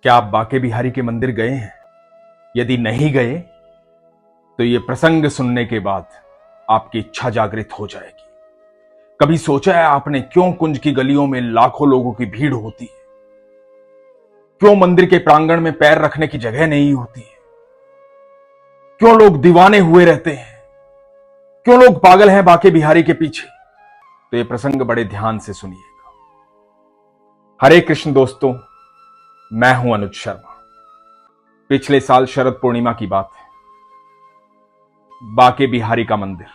क्या आप बांके बिहारी के मंदिर गए हैं? यदि नहीं गए तो यह प्रसंग सुनने के बाद आपकी इच्छा जागृत हो जाएगी। कभी सोचा है आपने क्यों कुंज की गलियों में लाखों लोगों की भीड़ होती है? क्यों मंदिर के प्रांगण में पैर रखने की जगह नहीं होती है? क्यों लोग दीवाने हुए रहते हैं? क्यों लोग पागल हैं बांके बिहारी के पीछे? तो यह प्रसंग बड़े ध्यान से सुनिएगा। हरे कृष्ण दोस्तों, मैं हूं अनुज शर्मा। पिछले साल शरद पूर्णिमा की बात है। बांके बिहारी का मंदिर,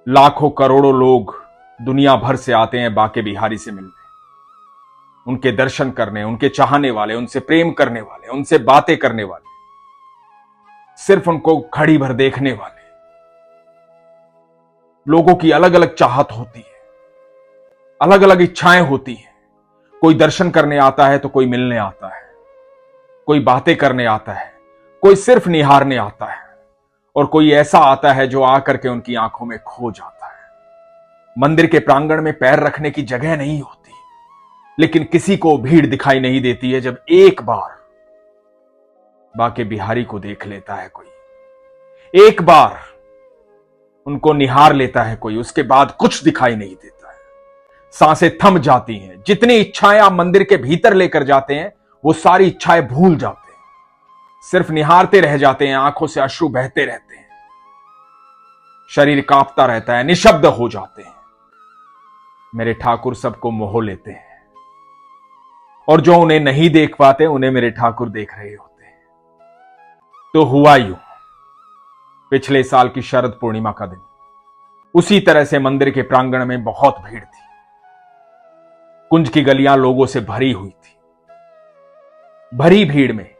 लाखों करोड़ों लोग दुनिया भर से आते हैं बांके बिहारी से मिलने, उनके दर्शन करने, उनके चाहने वाले, उनसे प्रेम करने वाले, उनसे बातें करने वाले, सिर्फ उनको घड़ी भर देखने वाले। लोगों की अलग अलग चाहत होती है, अलग अलग इच्छाएं होती हैं। कोई दर्शन करने आता है तो कोई मिलने आता है, कोई बातें करने आता है, कोई सिर्फ निहारने आता है, और कोई ऐसा आता है जो आकर के उनकी आंखों में खो जाता है। मंदिर के प्रांगण में पैर रखने की जगह नहीं होती, लेकिन किसी को भीड़ दिखाई नहीं देती है जब एक बार बांके बिहारी को देख लेता है कोई, एक बार उनको निहार लेता है कोई, उसके बाद कुछ दिखाई नहीं देता है। सांसें थम जाती हैं। जितनी इच्छाएं आप मंदिर के भीतर लेकर जाते हैं वो सारी इच्छाएं भूल जाते हैं, सिर्फ निहारते रह जाते हैं। आंखों से अश्रु बहते रहते हैं, शरीर कांपता रहता है, निशब्द हो जाते हैं। मेरे ठाकुर सबको मोह लेते हैं, और जो उन्हें नहीं देख पाते उन्हें मेरे ठाकुर देख रहे होते हैं। तो हुआ यूं, पिछले साल की शरद पूर्णिमा का दिन, उसी तरह से मंदिर के प्रांगण में बहुत भीड़ थी। कुंज की गलियां लोगों से भरी हुई थी। भरी भीड़ में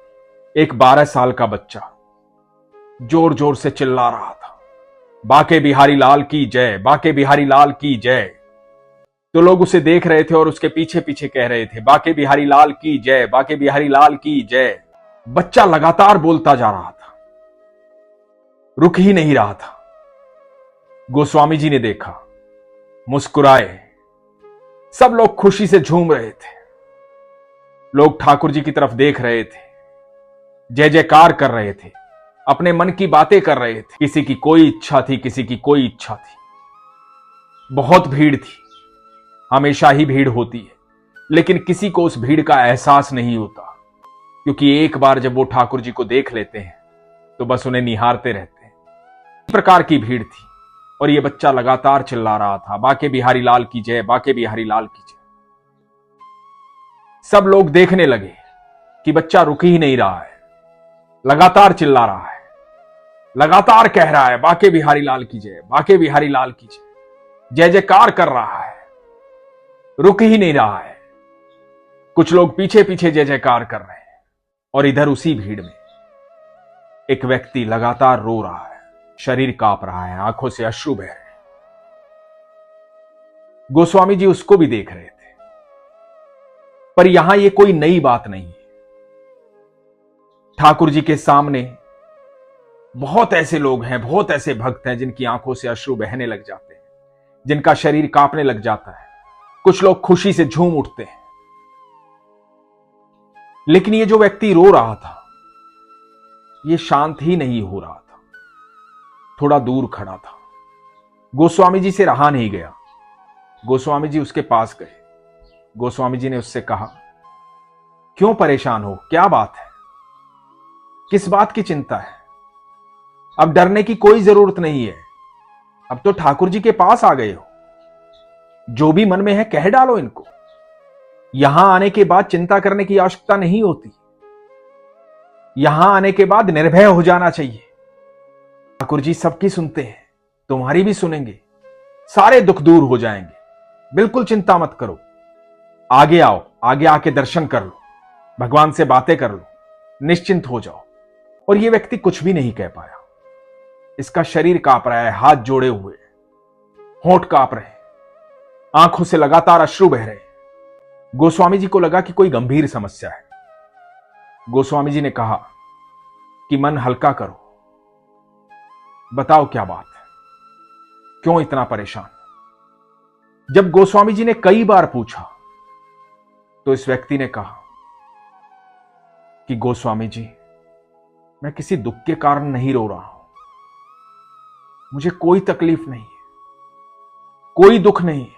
एक 12 साल का बच्चा जोर जोर से चिल्ला रहा था, बांके बिहारी लाल की जय, बांके बिहारी लाल की जय। तो लोग उसे देख रहे थे और उसके पीछे पीछे कह रहे थे, बांके बिहारी लाल की जय, बांके बिहारी लाल की जय। बच्चा लगातार बोलता जा रहा था, रुक ही नहीं रहा था। गोस्वामी जी ने देखा, मुस्कुराए। सब लोग खुशी से झूम रहे थे। लोग ठाकुर जी की तरफ देख रहे थे, जय जयकार कर रहे थे, अपने मन की बातें कर रहे थे। किसी की कोई इच्छा थी, किसी की कोई इच्छा थी। बहुत भीड़ थी, हमेशा ही भीड़ होती है, लेकिन किसी को उस भीड़ का एहसास नहीं होता, क्योंकि एक बार जब वो ठाकुर जी को देख लेते हैं तो बस उन्हें निहारते रहते हैं। इस प्रकार की भीड़ थी, और ये बच्चा लगातार चिल्ला रहा था, बांके बिहारी लाल की जय, बांके बिहारी लाल की जय। सब लोग देखने लगे कि बच्चा रुक ही नहीं रहा है, लगातार चिल्ला रहा है, लगातार कह रहा है, बांके बिहारी लाल की जय, बांके बिहारी लाल की जय। जय जयकार कर रहा है, रुक ही नहीं रहा है। कुछ लोग पीछे पीछे जय जयकार कर रहे हैं, और इधर उसी भीड़ में एक व्यक्ति लगातार रो रहा है, शरीर कांप रहा है, आंखों से अश्रु बह रहे हैं। गोस्वामी जी उसको भी देख रहे थे। पर यहां यह कोई नई बात नहीं है। ठाकुर जी के सामने बहुत ऐसे लोग हैं, बहुत ऐसे भक्त हैं जिनकी आंखों से अश्रु बहने लग जाते हैं, जिनका शरीर कांपने लग जाता है। कुछ लोग खुशी से झूम उठते हैं। लेकिन ये जो व्यक्ति रो रहा था, ये शांत ही नहीं हो रहा था, थोड़ा दूर खड़ा था। गोस्वामी जी से रहा नहीं गया। गोस्वामी जी उसके पास गए। गोस्वामी जी ने उससे कहा, क्यों परेशान हो, क्या बात है, किस बात की चिंता है? अब डरने की कोई जरूरत नहीं है, अब तो ठाकुर जी के पास आ गए हो। जो भी मन में है कह डालो इनको। यहां आने के बाद चिंता करने की आवश्यकता नहीं होती। यहां आने के बाद निर्भय हो जाना चाहिए। ठाकुर जी सबकी सुनते हैं, तुम्हारी भी सुनेंगे, सारे दुख दूर हो जाएंगे। बिल्कुल चिंता मत करो, आगे आओ, आगे आके दर्शन कर लो, भगवान से बातें कर लो, निश्चिंत हो जाओ। और यह व्यक्ति कुछ भी नहीं कह पाया। इसका शरीर कांप रहा है, हाथ जोड़े हुए, होंठ कांप रहे, आंखों से लगातार अश्रु बह रहे। गोस्वामी जी को लगा कि कोई गंभीर समस्या है। गोस्वामी जी ने कहा कि मन हल्का करो, बताओ क्या बात है, क्यों इतना परेशान? जब गोस्वामी जी ने कई बार पूछा तो इस व्यक्ति ने कहा, कि गोस्वामी जी, मैं किसी दुख के कारण नहीं रो रहा हूं, मुझे कोई तकलीफ नहीं है, कोई दुख नहीं है,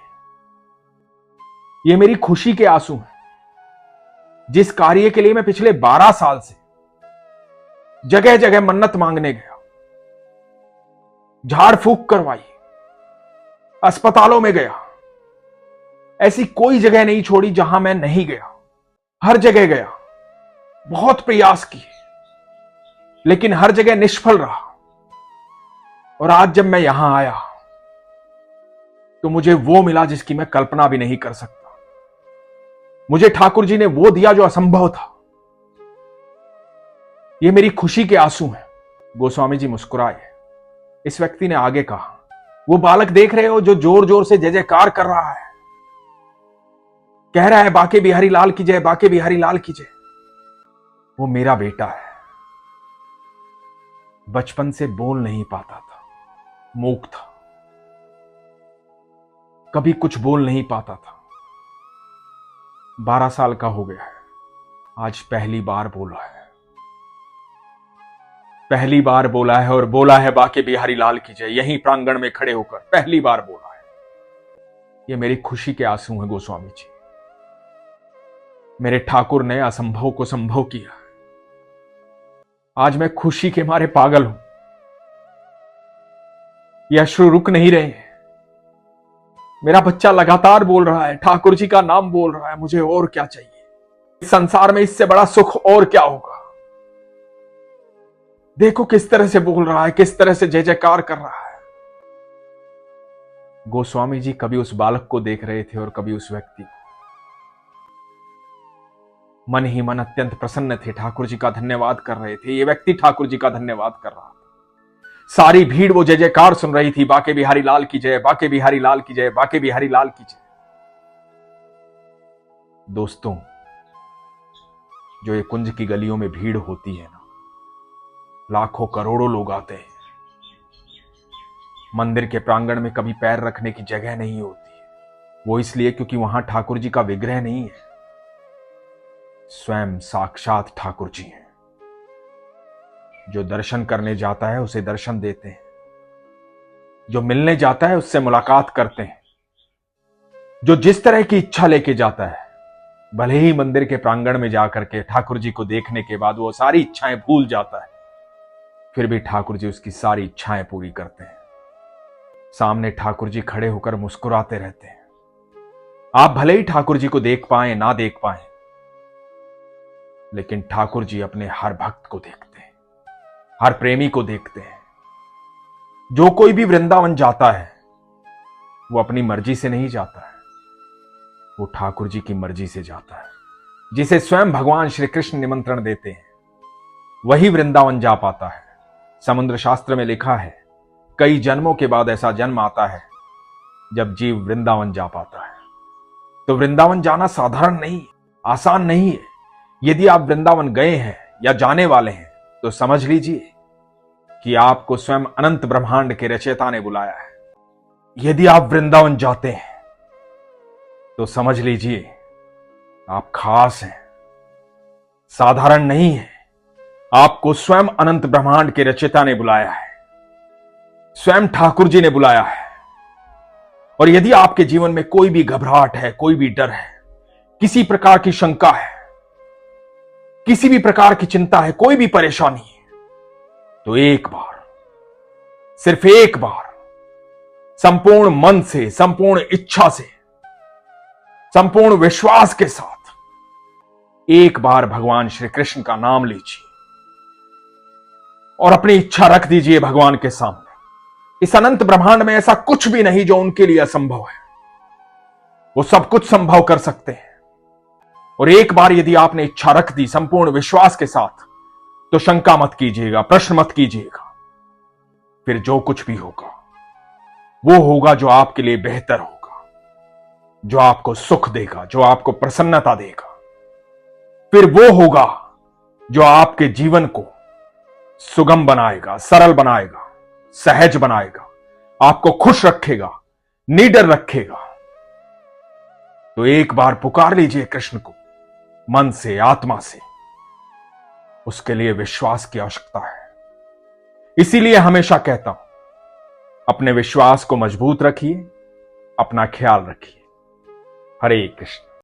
ये मेरी खुशी के आंसू हैं। जिस कार्य के लिए मैं पिछले 12 साल से जगह जगह मन्नत मांगने गया, झाड़ फूक करवाई, अस्पतालों में गया, ऐसी कोई जगह नहीं छोड़ी जहां मैं नहीं गया, हर जगह गया, बहुत प्रयास किए, लेकिन हर जगह निष्फल रहा। और आज जब मैं यहां आया तो मुझे वो मिला जिसकी मैं कल्पना भी नहीं कर सकता। मुझे ठाकुर जी ने वो दिया जो असंभव था। ये मेरी खुशी के आंसू हैं। गोस्वामी जी मुस्कुराए। इस व्यक्ति ने आगे कहा, वो बालक देख रहे हो जो जोर जोर से जय जयकार कर रहा है, कह रहा है बाके बिहारी लाल की जय, बाके बिहारी लाल की जय, वो मेरा बेटा है। बचपन से बोल नहीं पाता था, मूक था, कभी कुछ बोल नहीं पाता था। 12 साल का हो गया है, आज पहली बार बोला है, पहली बार बोला है, और बोला है बाके बिहारी लाल की जय, यहीं प्रांगण में खड़े होकर पहली बार बोला है। ये मेरी खुशी के आंसू हैं गोस्वामी जी। मेरे ठाकुर ने असंभव को संभव किया। आज मैं खुशी के मारे पागल हूं। ये अश्रु रुक नहीं रहे हैं। मेरा बच्चा लगातार बोल रहा है, ठाकुर जी का नाम बोल रहा है। मुझे और क्या चाहिए? इस संसार में इससे बड़ा सुख और क्या होगा? देखो किस तरह से बोल रहा है, किस तरह से जय जयकार कर रहा है। गोस्वामी जी कभी उस बालक को देख रहे थे और कभी उस व्यक्ति को। मन ही मन अत्यंत प्रसन्न थे, ठाकुर जी का धन्यवाद कर रहे थे। ये व्यक्ति ठाकुर जी का धन्यवाद कर रहा था। सारी भीड़ वो जय जयकार सुन रही थी, बाके बिहारी लाल की जय, बाके बिहारी लाल की जय, बाके बिहारी लाल की जय। दोस्तों, जो ये कुंज की गलियों में भीड़ होती है ना, लाखों करोड़ों लोग आते हैं। मंदिर के प्रांगण में कभी पैर रखने की जगह नहीं होती। वो इसलिए क्योंकि वहां ठाकुर जी का विग्रह नहीं है, स्वयं साक्षात ठाकुर जी हैं। जो दर्शन करने जाता है उसे दर्शन देते हैं, जो मिलने जाता है उससे मुलाकात करते हैं। जो जिस तरह की इच्छा लेके जाता है, भले ही मंदिर के प्रांगण में जाकर के ठाकुर जी को देखने के बाद वो सारी इच्छाएं भूल जाता है, फिर भी ठाकुर जी उसकी सारी इच्छाएं पूरी करते हैं। सामने ठाकुर जी खड़े होकर मुस्कुराते रहते हैं। आप भले ही ठाकुर जी को देख पाए ना देख पाए, लेकिन ठाकुर जी अपने हर भक्त को देखते हैं, हर प्रेमी को देखते हैं। जो कोई भी वृंदावन जाता है वो अपनी मर्जी से नहीं जाता है, वो ठाकुर जी की मर्जी से जाता है। जिसे स्वयं भगवान श्री कृष्ण निमंत्रण देते हैं वही वृंदावन जा पाता है। समुद्र शास्त्र में लिखा है, कई जन्मों के बाद ऐसा जन्म आता है जब जीव वृंदावन जा पाता है। तो वृंदावन जाना साधारण नहीं, आसान नहीं है। यदि आप वृंदावन गए हैं या जाने वाले हैं तो समझ लीजिए कि आपको स्वयं अनंत ब्रह्मांड के रचयिता ने बुलाया है। यदि आप वृंदावन जाते हैं तो समझ लीजिए आप खास हैं, साधारण नहीं है। आपको स्वयं अनंत ब्रह्मांड के रचयिता ने बुलाया है, स्वयं ठाकुर जी ने बुलाया है। और यदि आपके जीवन में कोई भी घबराहट है, कोई भी डर है, किसी प्रकार की शंका है, किसी भी प्रकार की चिंता है, कोई भी परेशानी है, तो एक बार, सिर्फ एक बार, संपूर्ण मन से, संपूर्ण इच्छा से, संपूर्ण विश्वास के साथ एक बार भगवान श्री कृष्ण का नाम लीजिए और अपनी इच्छा रख दीजिए भगवान के सामने। इस अनंत ब्रह्मांड में ऐसा कुछ भी नहीं जो उनके लिए असंभव है। वो सब कुछ संभव कर सकते हैं। और एक बार यदि आपने इच्छा रख दी संपूर्ण विश्वास के साथ, तो शंका मत कीजिएगा, प्रश्न मत कीजिएगा। फिर जो कुछ भी होगा वो होगा जो आपके लिए बेहतर होगा, जो आपको सुख देगा, जो आपको प्रसन्नता देगा। फिर वो होगा जो आपके जीवन को सुगम बनाएगा, सरल बनाएगा, सहज बनाएगा, आपको खुश रखेगा, निडर रखेगा। तो एक बार पुकार लीजिए कृष्ण को मन से, आत्मा से, उसके लिए विश्वास की आवश्यकता है। इसीलिए हमेशा कहता हूं, अपने विश्वास को मजबूत रखिए, अपना ख्याल रखिए। हरे कृष्ण।